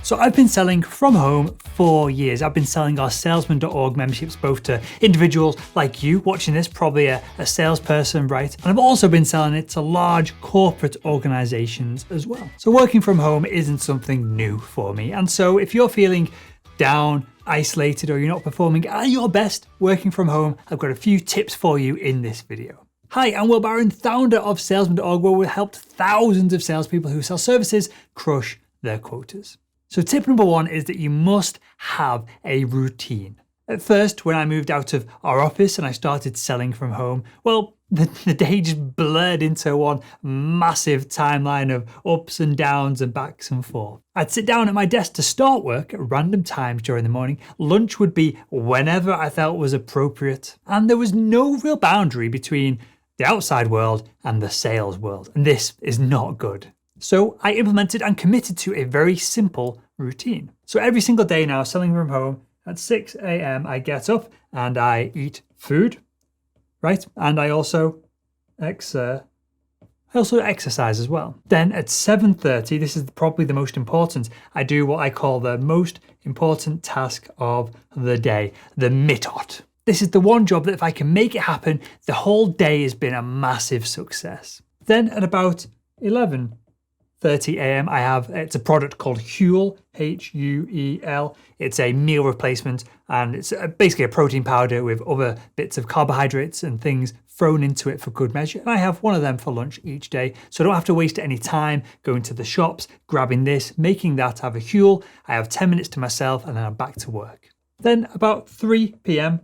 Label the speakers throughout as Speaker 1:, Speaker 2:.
Speaker 1: So I've been selling from home for years. I've been selling our salesman.org memberships both to individuals like you watching this, probably a salesperson, right? And I've also been selling it to large corporate organizations as well. So working from home isn't something new for me. And so if you're feeling down, isolated, or you're not performing at your best working from home, I've got a few tips for you in this video. Hi, I'm Will Barron, founder of salesman.org, where we've helped thousands of salespeople who sell services crush their quotas. So tip number one is that you must have a routine. At first, when I moved out of our office and I started selling from home, well, the day just blurred into one massive timeline of ups and downs and backs and forth. I'd sit down at my desk to start work at random times during the morning. Lunch would be whenever I felt was appropriate. And there was no real boundary between the outside world and the sales world. And this is not good. So I implemented and committed to a very simple routine. So every single day now, selling from home, at 6 a.m. I get up and I eat food, right? And I also exercise as well. Then at 7:30, this is probably the most important, I do what I call the most important task of the day, the mitot. This is the one job that if I can make it happen, the whole day has been a massive success. Then at about 11:30 a.m. it's a product called Huel, Huel. It's a meal replacement and it's basically a protein powder with other bits of carbohydrates and things thrown into it for good measure. And I have one of them for lunch each day, so I don't have to waste any time going to the shops, grabbing this, making that, have a Huel. I have 10 minutes to myself and then I'm back to work. Then about 3 p.m.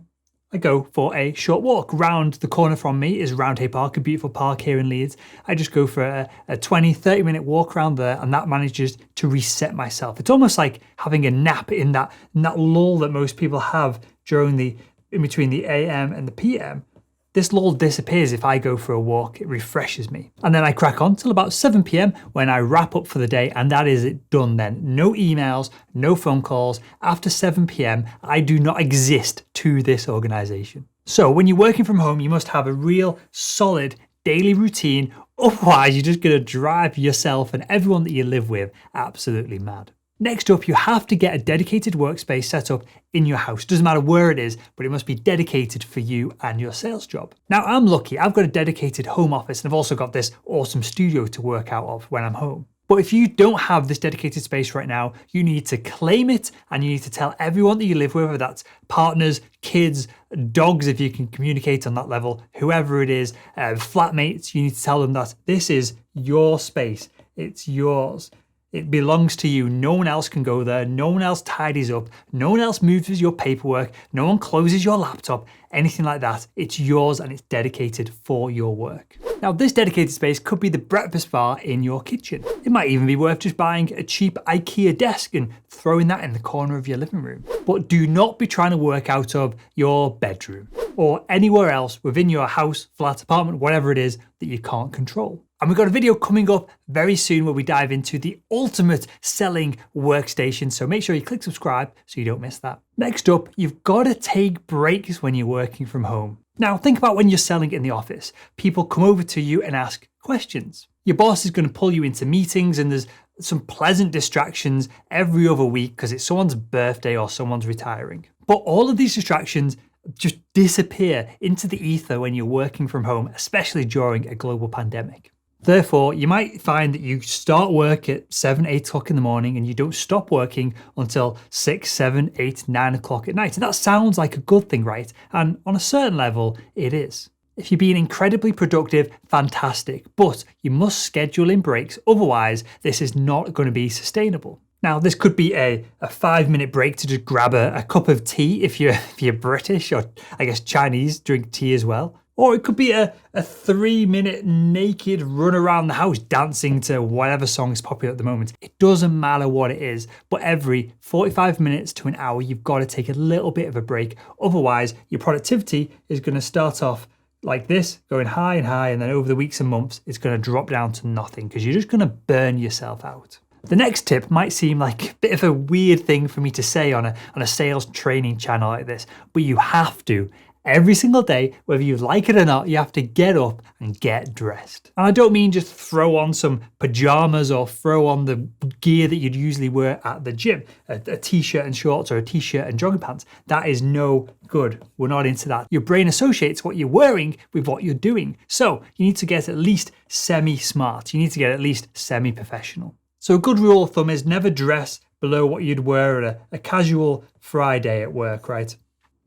Speaker 1: I go for a short walk. Round the corner from me is Roundhay Park, a beautiful park here in Leeds. I just go for a 20-30 minute walk around there and that manages to reset myself. It's almost like having a nap in that lull that most people have in between the AM and the PM. This lull disappears if I go for a walk, it refreshes me. And then I crack on till about 7 p.m. when I wrap up for the day, and that is it done then. No emails, no phone calls. After 7 p.m, I do not exist to this organization. So when you're working from home, you must have a real solid daily routine. Otherwise, you're just gonna drive yourself and everyone that you live with absolutely mad. Next up, you have to get a dedicated workspace set up in your house. Doesn't matter where it is, but it must be dedicated for you and your sales job. Now, I'm lucky. I've got a dedicated home office and I've also got this awesome studio to work out of when I'm home. But if you don't have this dedicated space right now, you need to claim it and you need to tell everyone that you live with, whether that's partners, kids, dogs, if you can communicate on that level, whoever it is, flatmates, you need to tell them that this is your space. It's yours. It belongs to you. No one else can go there. No one else tidies up. No one else moves your paperwork. No one closes your laptop, anything like that. It's yours and it's dedicated for your work. Now, this dedicated space could be the breakfast bar in your kitchen. It might even be worth just buying a cheap IKEA desk and throwing that in the corner of your living room. But do not be trying to work out of your bedroom or anywhere else within your house, flat, apartment, whatever it is that you can't control. And we've got a video coming up very soon where we dive into the ultimate selling workstation. So make sure you click subscribe so you don't miss that. Next up, you've got to take breaks when you're working from home. Now think about when you're selling in the office. People come over to you and ask questions. Your boss is going to pull you into meetings and there's some pleasant distractions every other week because it's someone's birthday or someone's retiring. But all of these distractions just disappear into the ether when you're working from home, especially during a global pandemic. Therefore, you might find that you start work at 7, 8 o'clock in the morning and you don't stop working until 6, 7, 8, 9 o'clock at night. And that sounds like a good thing, right? And on a certain level, it is. If you're being incredibly productive, fantastic, but you must schedule in breaks. Otherwise, this is not going to be sustainable. Now, this could be a 5-minute break to just grab a cup of tea if you're British, or I guess Chinese drink tea as well. Or it could be a 3-minute naked run around the house dancing to whatever song is popular at the moment. It doesn't matter what it is, but every 45 minutes to an hour, you've got to take a little bit of a break. Otherwise, your productivity is going to start off like this, going high, and then over the weeks and months, it's going to drop down to nothing because you're just going to burn yourself out. The next tip might seem like a bit of a weird thing for me to say on a sales training channel like this, but you have to. Every single day, whether you like it or not, you have to get up and get dressed. And I don't mean just throw on some pajamas or throw on the gear that you'd usually wear at the gym, a t-shirt and shorts or a t-shirt and jogging pants. That is no good. We're not into that. Your brain associates what you're wearing with what you're doing. So you need to get at least semi-smart. You need to get at least semi-professional. So a good rule of thumb is never dress below what you'd wear at a casual Friday at work, right?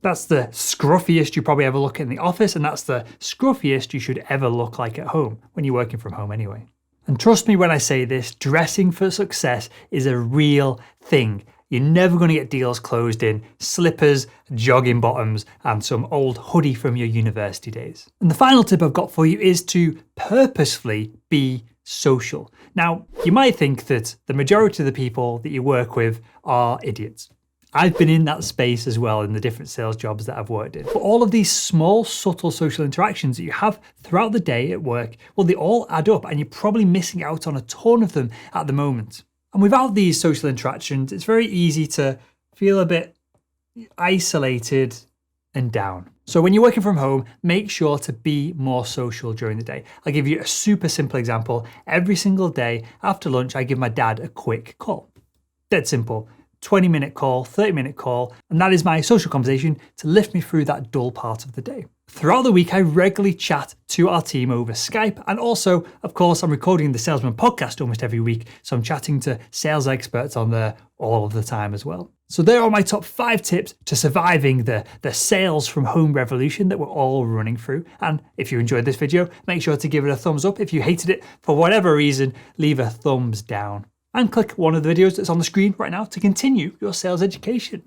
Speaker 1: That's the scruffiest you probably ever look in the office, and that's the scruffiest you should ever look like at home when you're working from home anyway. And trust me when I say this, dressing for success is a real thing. You're never going to get deals closed in slippers, jogging bottoms, and some old hoodie from your university days. And the final tip I've got for you is to purposefully be social. Now, you might think that the majority of the people that you work with are idiots. I've been in that space as well in the different sales jobs that I've worked in. But all of these small, subtle social interactions that you have throughout the day at work, well, they all add up and you're probably missing out on a ton of them at the moment. And without these social interactions, it's very easy to feel a bit isolated and down. So when you're working from home, make sure to be more social during the day. I'll give you a super simple example. Every single day after lunch, I give my dad a quick call. Dead simple. 20-minute call, 30-minute call, and that is my social conversation to lift me through that dull part of the day. Throughout the week, I regularly chat to our team over Skype, and also, of course, I'm recording the Salesman podcast almost every week, so I'm chatting to sales experts on there all of the time as well. So there are my top 5 tips to surviving the sales from home revolution that we're all running through. And if you enjoyed this video, make sure to give it a thumbs up. If you hated it for whatever reason, leave a thumbs down. And click one of the videos that's on the screen right now to continue your sales education.